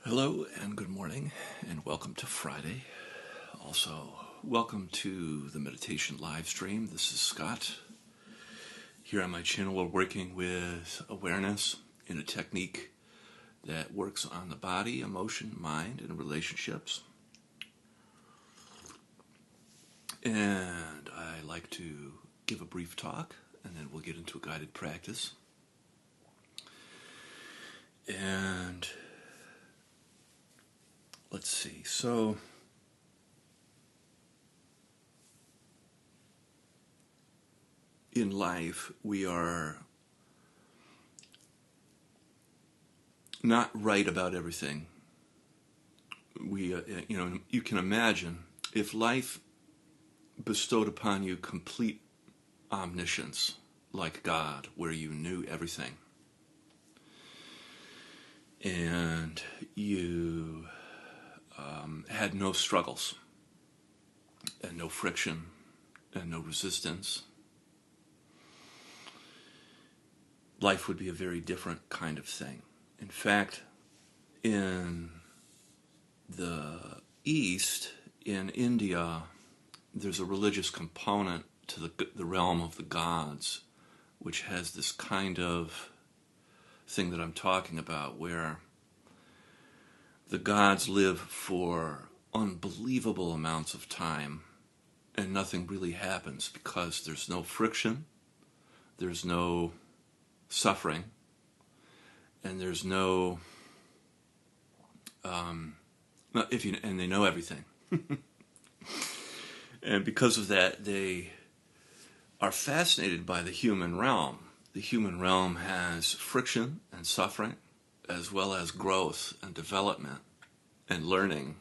Hello and good morning, and welcome to Friday. Also, welcome to the meditation live stream. This is Scott. Here on my channel, we're working with awareness in a technique that works on the body, emotion, mind, and relationships. And I like to give a brief talk, and then we'll get into a guided practice. And let's see. So, in life, we are not right about everything. You can imagine if life bestowed upon you complete omniscience, like God, where you knew everything, and you had no struggles, and no friction, and no resistance, life would be a very different kind of thing. In fact, in the East, in India, there's a religious component to the realm of the gods, which has this kind of thing that I'm talking about, where the gods live for unbelievable amounts of time and nothing really happens because there's no friction, there's no suffering, and there's no and they know everything. And because of that, they are fascinated by the human realm. The human realm has friction and suffering, as well as growth and development and learning.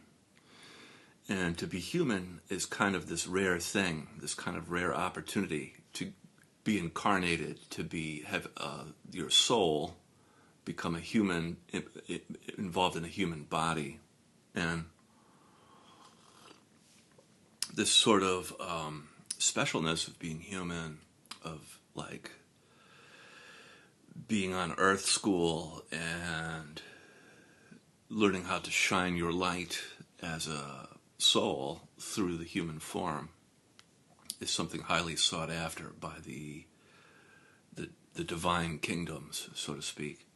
And to be human is kind of this rare thing, this kind of rare opportunity to be incarnated, to have your soul become a human, involved in a human body. And this sort of specialness of being human, of like being on Earth School and learning how to shine your light as a soul through the human form, is something highly sought after by the divine kingdoms, so to speak.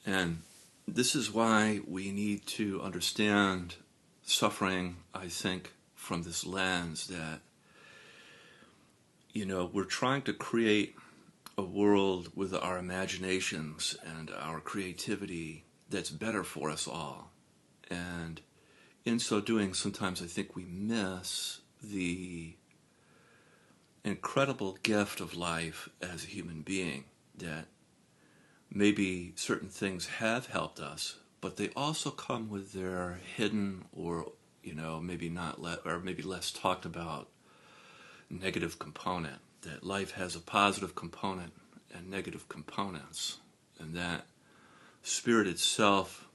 And this is why we need to understand suffering, I think, from this lens that, we're trying to create a world with our imaginations and our creativity that's better for us all. And in so doing, sometimes I think we miss the incredible gift of life as a human being, that maybe certain things have helped us, but they also come with their hidden or, maybe not or maybe less talked about negative component, that life has a positive component and negative components, and that spirit itself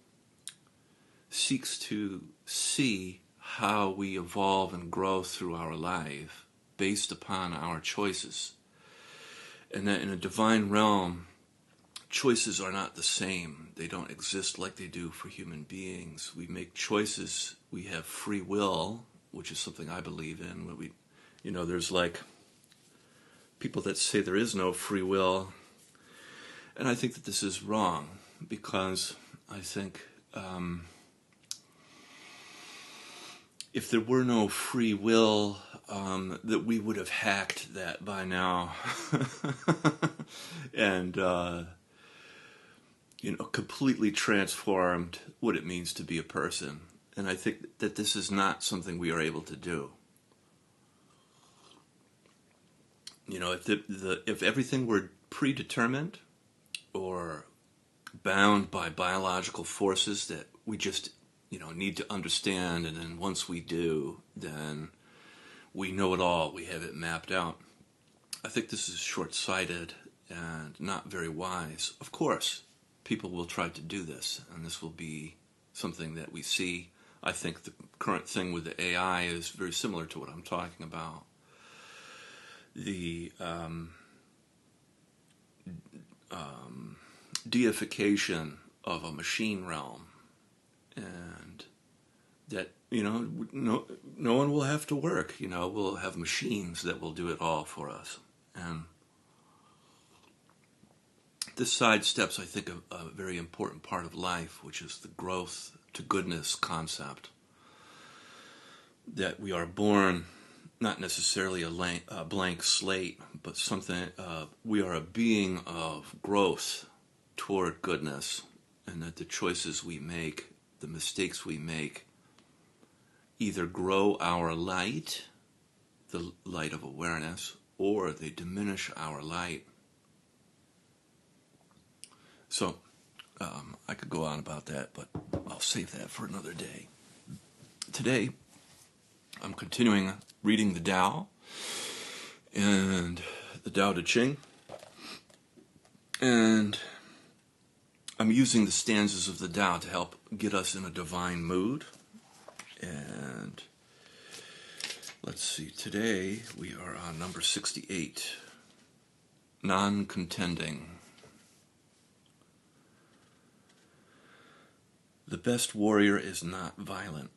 seeks to see how we evolve and grow through our life based upon our choices. And that in a divine realm, choices are not the same. They don't exist like they do for human beings. We make choices. We have free will, which is something I believe in. There's like people that say there is no free will. And I think that this is wrong, because I think if there were no free will, that we would have hacked that by now. And completely transformed what it means to be a person. And I think that this is not something we are able to do. If everything were predetermined or bound by biological forces that we just, need to understand, and then once we do, then we know it all, we have it mapped out, I think this is short-sighted and not very wise. Of course, people will try to do this, and this will be something that we see. I think the current thing with the AI is very similar to what I'm talking about. The deification of a machine realm that, no one will have to work. We'll have machines that will do it all for us. And this sidesteps, I think, a very important part of life, which is the growth to goodness concept. That we are born not necessarily a blank slate, but something, we are a being of growth toward goodness, and that the choices we make, the mistakes we make, either grow our light, the light of awareness, or they diminish our light. So, I could go on about that, but I'll save that for another day. Today, I'm continuing reading the Tao and the Tao Te Ching, and I'm using the stanzas of the Tao to help get us in a divine mood. And let's see, today we are on number 68, non-contending. The best warrior is not violent.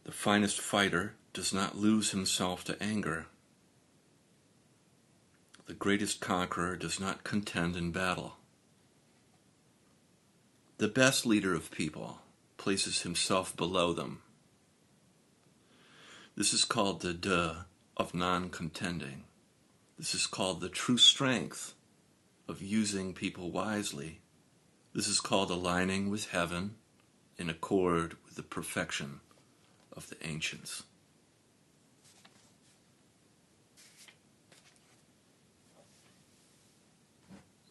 The finest fighter does not lose himself to anger. The greatest conqueror does not contend in battle. The best leader of people places himself below them. This is called the De of non-contending. This is called the true strength of using people wisely. This is called aligning with heaven in accord with the perfection of the ancients.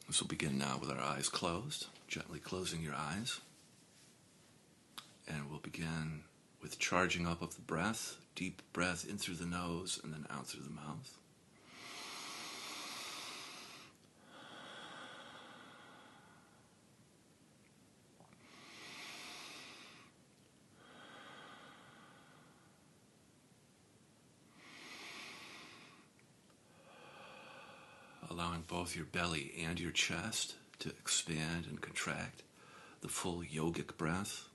This will begin now with our eyes closed, gently closing your eyes. And we'll begin with charging up of the breath, deep breath in through the nose and then out through the mouth. Allowing both your belly and your chest to expand and contract, the full yogic breath.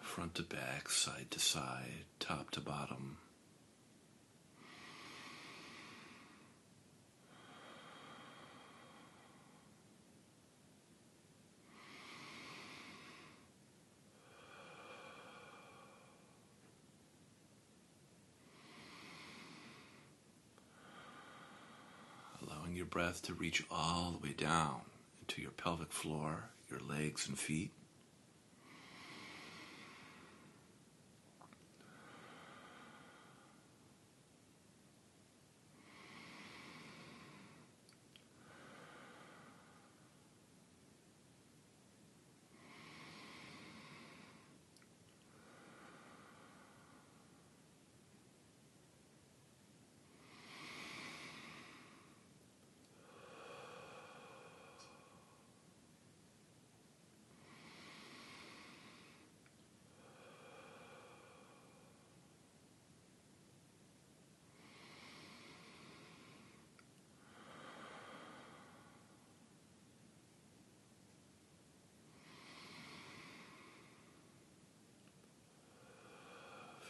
Front to back, side to side, top to bottom. Allowing your breath to reach all the way down into your pelvic floor, your legs and feet.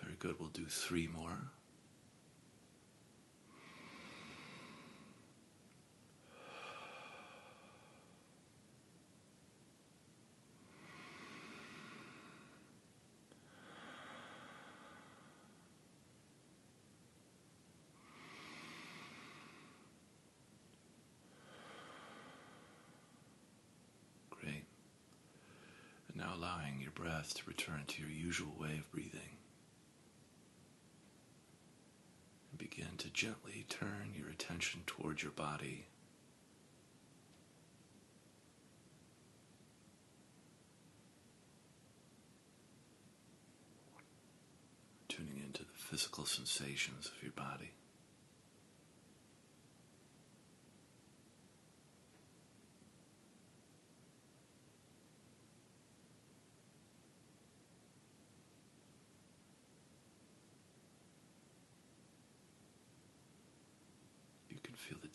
Very good. We'll do 3 more. Great. And now allowing your breath to return to your usual way of breathing. Begin to gently turn your attention towards your body. Tuning into the physical sensations of your body.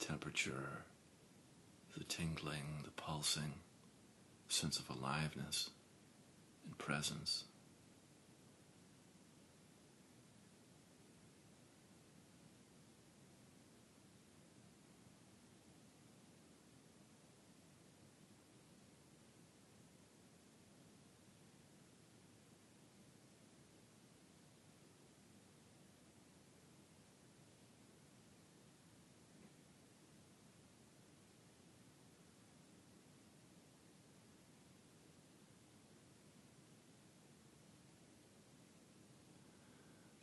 temperature, the tingling, the pulsing, sense of aliveness and presence.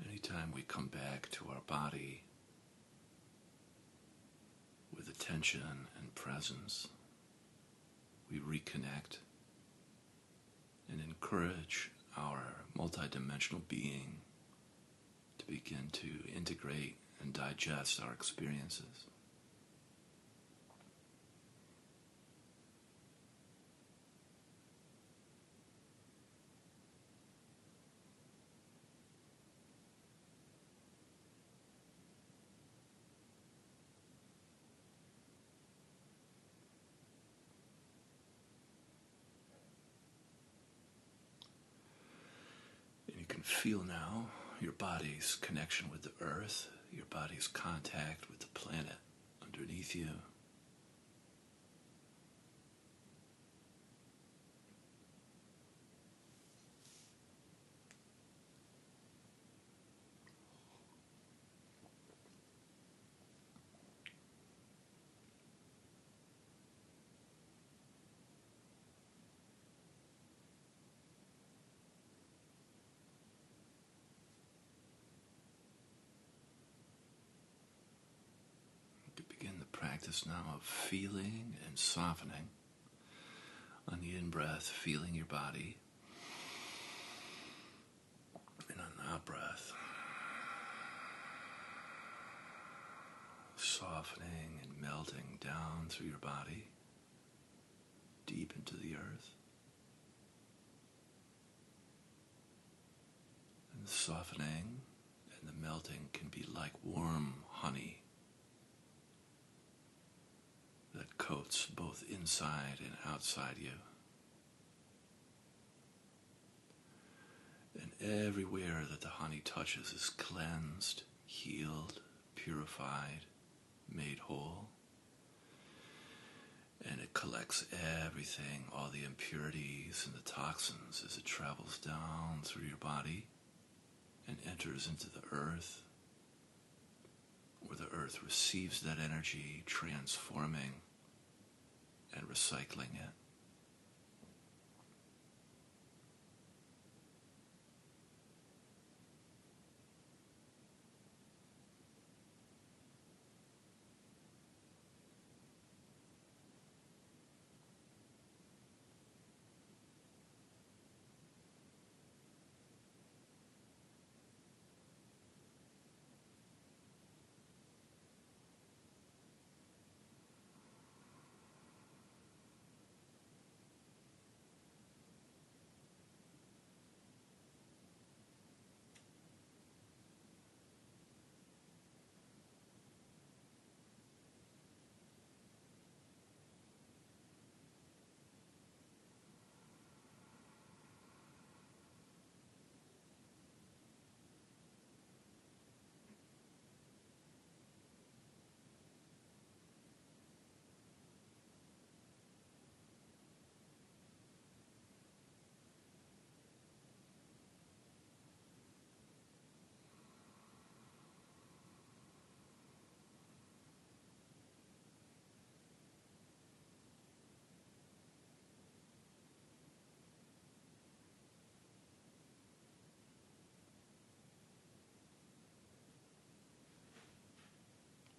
Anytime we come back to our body with attention and presence, we reconnect and encourage our multidimensional being to begin to integrate and digest our experiences. And you can feel now your body's connection with the earth, your body's contact with the planet underneath you. You begin the practice now of feeling and softening. On the in-breath, feeling your body. And on the out-breath, softening and melting down through your body, deep into the earth. And the softening and the melting can be like warm honey that coats both inside and outside you. And everywhere that the honey touches is cleansed, healed, purified, made whole. And it collects everything, all the impurities and the toxins as it travels down through your body and enters into the earth, where the earth receives that energy, transforming and recycling it.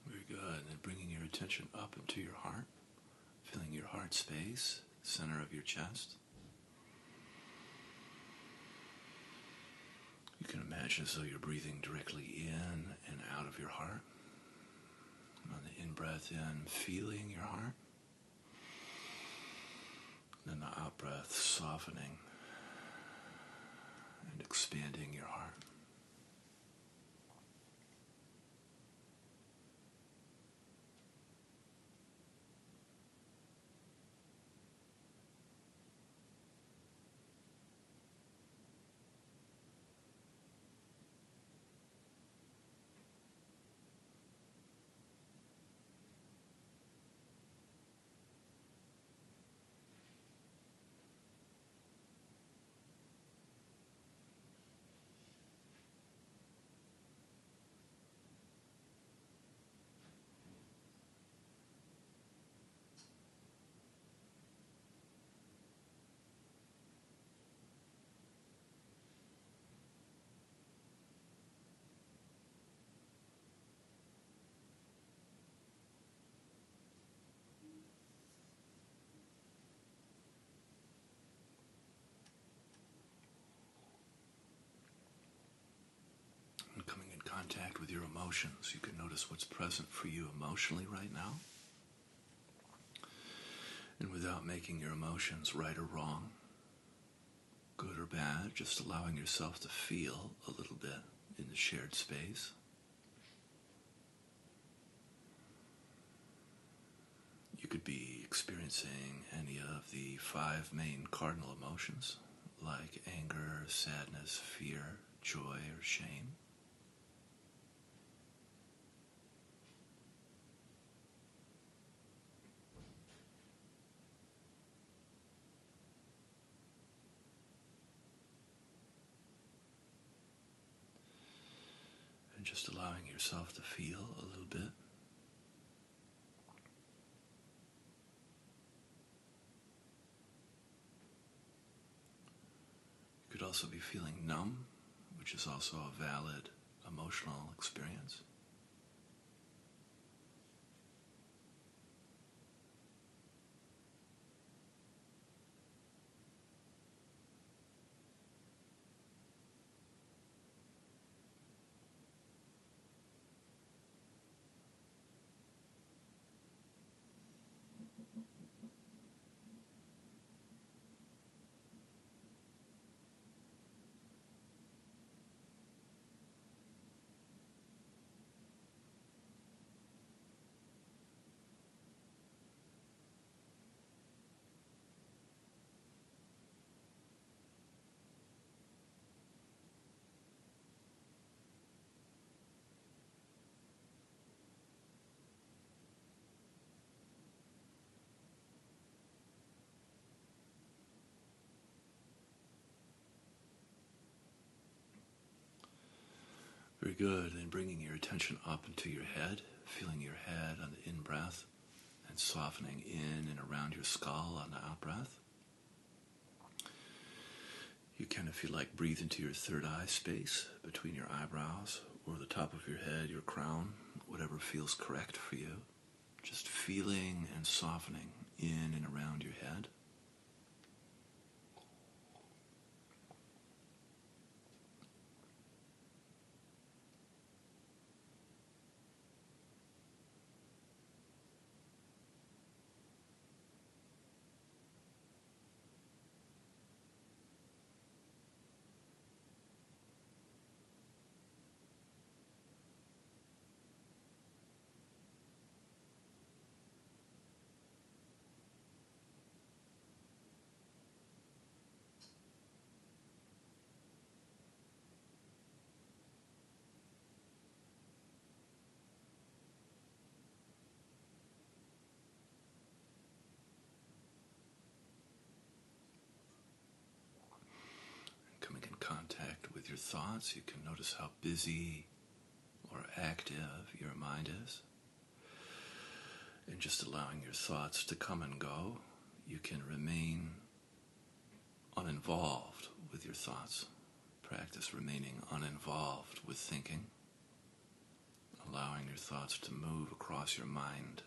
Very good. And then bringing your attention up into your heart, feeling your heart space, center of your chest. You can imagine as though you're breathing directly in and out of your heart. On the in-breath in, feeling your heart. And then the out-breath, softening and expanding your heart. contact with your emotions. You can notice what's present for you emotionally right now. And without making your emotions right or wrong, good or bad, just allowing yourself to feel a little bit in the shared space. You could be experiencing any of the 5 main cardinal emotions, like anger, sadness, fear, joy, or shame. And just allowing yourself to feel a little bit. You could also be feeling numb, which is also a valid emotional experience. Very good. And bringing your attention up into your head, feeling your head on the in-breath and softening in and around your skull on the out-breath. You kind of feel like breathe into your third eye space between your eyebrows or the top of your head, your crown, whatever feels correct for you. Just feeling and softening in and around your head. Coming in contact with your thoughts, you can notice how busy or active your mind is. And just allowing your thoughts to come and go, you can remain uninvolved with your thoughts. Practice remaining uninvolved with thinking, allowing your thoughts to move across your mind.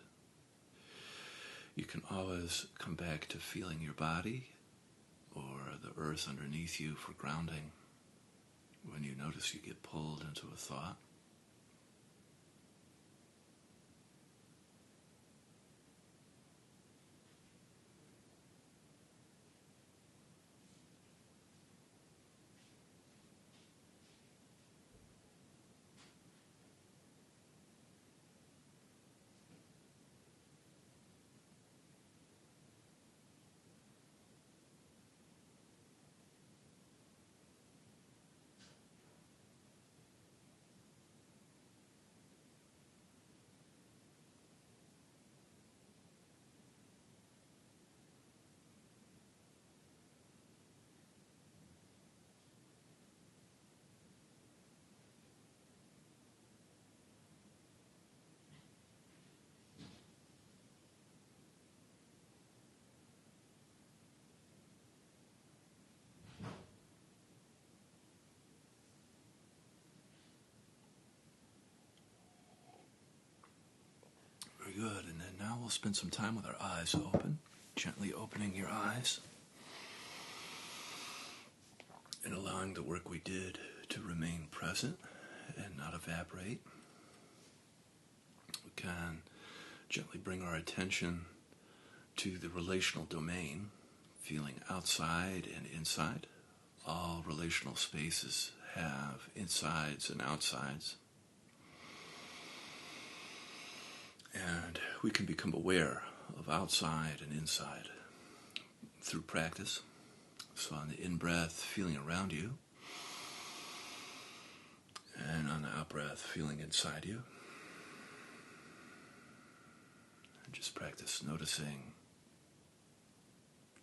You can always come back to feeling your body or the earth underneath you for grounding when you notice you get pulled into a thought. Very good. And then now we'll spend some time with our eyes open, gently opening your eyes and allowing the work we did to remain present and not evaporate. We can gently bring our attention to the relational domain, feeling outside and inside. All relational spaces have insides and outsides. And we can become aware of outside and inside through practice. So on the in-breath, feeling around you, and on the out-breath, feeling inside you. And just practice noticing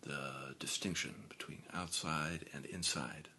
the distinction between outside and inside.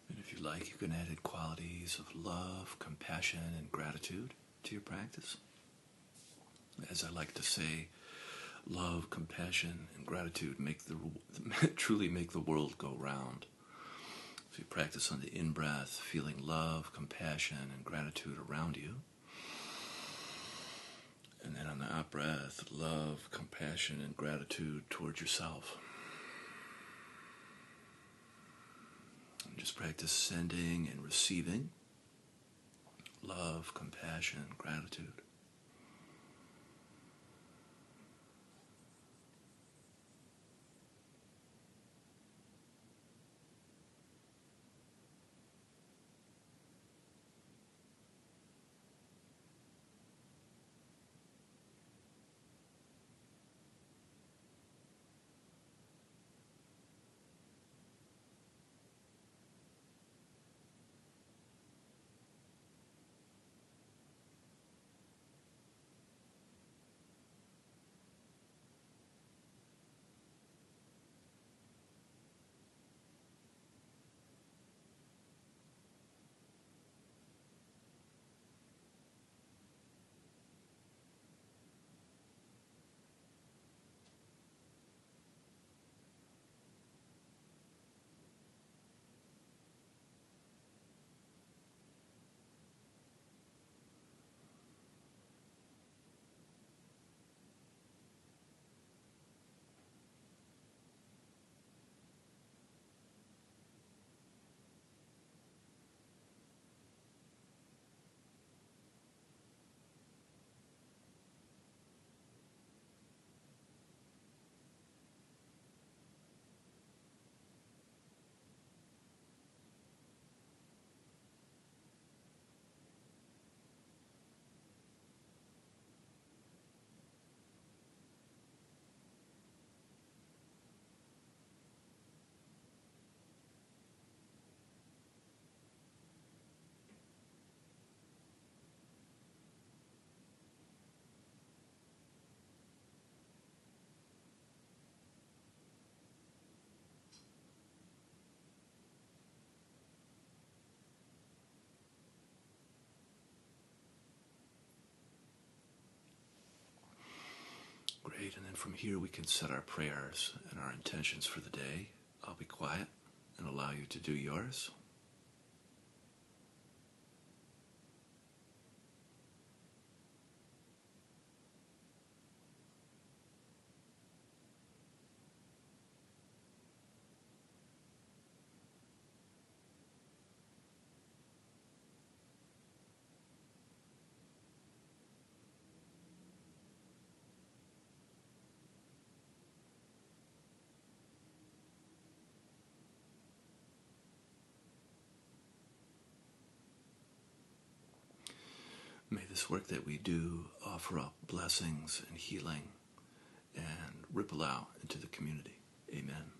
And if you like, you can add qualities of love, compassion, and gratitude to your practice. As I like to say, love, compassion, and gratitude truly make the world go round. So you practice on the in-breath, feeling love, compassion, and gratitude around you. And then on the out-breath, love, compassion, and gratitude towards yourself. And just practice sending and receiving love, compassion, gratitude. then from here we can set our prayers and our intentions for the day. I'll be quiet and allow you to do yours. May this work that we do offer up blessings and healing and ripple out into the community. Amen.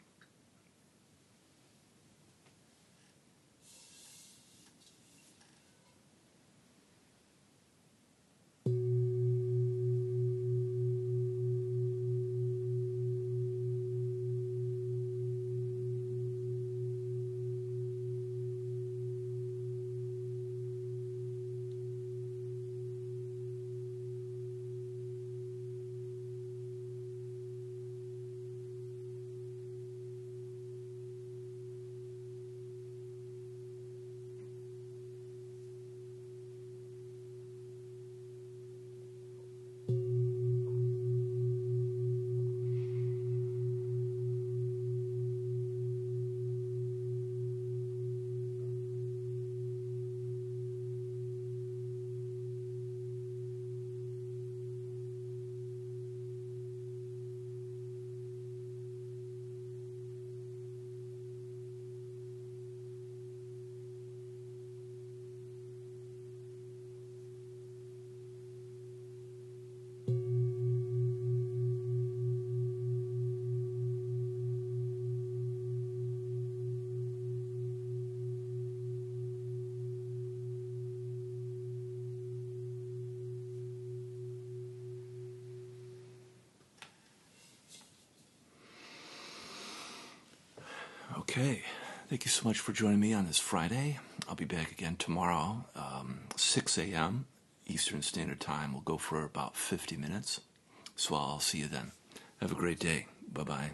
Okay, thank you so much for joining me on this Friday. I'll be back again tomorrow, 6 a.m. Eastern Standard Time. We'll go for about 50 minutes. So I'll see you then. Have a great day. Bye-bye.